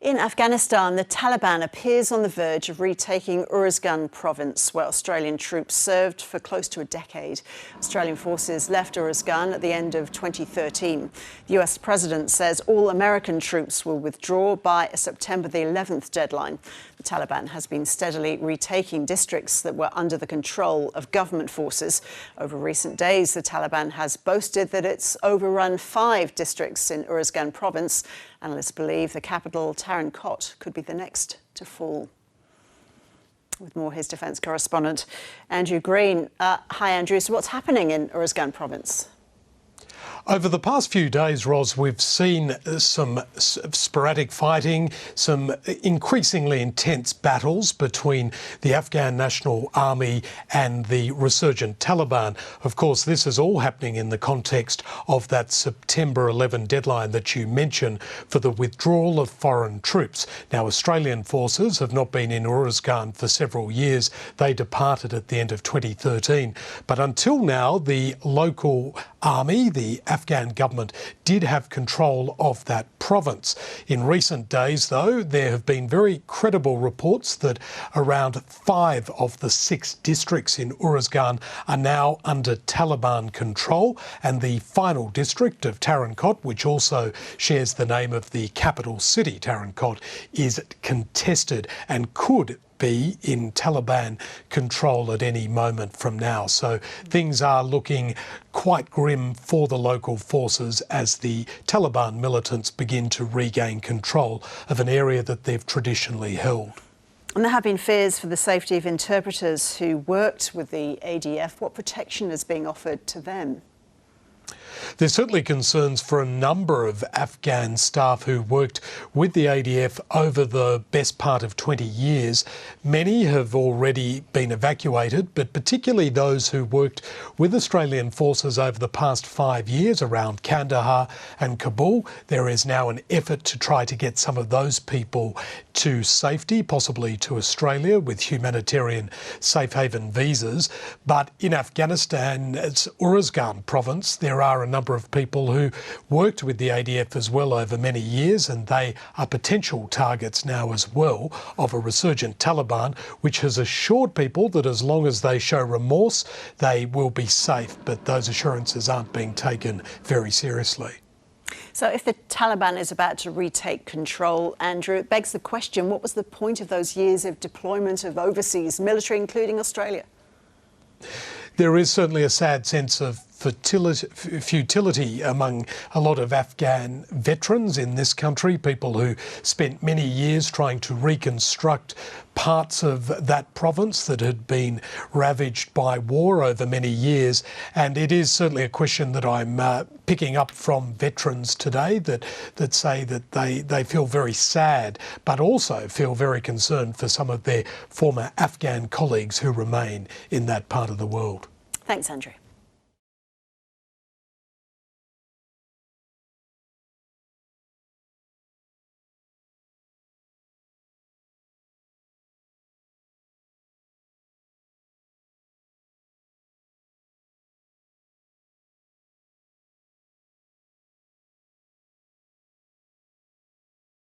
In Afghanistan, the Taliban appears on the verge of retaking Uruzgan province, where Australian troops served for close to a decade. Australian forces left Uruzgan at the end of 2013. The US president says all American troops will withdraw by a September the 11th deadline. The Taliban has been steadily retaking districts that were under the control of government forces. Over recent days, the Taliban has boasted that it's overrun 5 districts in Uruzgan province. Analysts believe the capital, Tarin Kot, could be the next to fall. With more, his defence correspondent, Andrew Greene. Hi, Andrew. So what's happening in Uruzgan province? Over the past few days, Ros, we've seen some sporadic fighting, some increasingly intense battles between the Afghan National Army and the resurgent Taliban. Of course, this is all happening in the context of that September 11 deadline that you mentioned for the withdrawal of foreign troops. Now, Australian forces have not been in Uruzgan for several years. They departed at the end of 2013. But until now, the local army, the Afghan government, did have control of that province. In recent days, though, there have been very credible reports that around 5 of the 6 districts in Uruzgan are now under Taliban control, and the final district of Tarin Kot, which also shares the name of the capital city, Tarin Kot, is contested and could be in Taliban control at any moment from now. So things are looking quite grim for the local forces as the Taliban militants begin to regain control of an area that they've traditionally held. And there have been fears for the safety of interpreters who worked with the ADF. What protection is being offered to them? There's certainly concerns for a number of Afghan staff who worked with the ADF over the best part of 20 years. Many have already been evacuated, but particularly those who worked with Australian forces over the past 5 years around Kandahar and Kabul. There is now an effort to try to get some of those people to safety, possibly to Australia with humanitarian safe haven visas. But in Afghanistan's Uruzgan province, there are a number of people who worked with the ADF as well over many years, and they are potential targets now as well of a resurgent Taliban, which has assured people that as long as they show remorse, they will be safe. But those assurances aren't being taken very seriously. So if the Taliban is about to retake control, Andrew, it begs the question, what was the point of those years of deployment of overseas military, including Australia? There is certainly a sad sense of futility among a lot of Afghan veterans in this country, people who spent many years trying to reconstruct parts of that province that had been ravaged by war over many years. And it is certainly a question that I'm picking up from veterans today that say that they feel very sad, but also feel very concerned for some of their former Afghan colleagues who remain in that part of the world. Thanks, Andrew.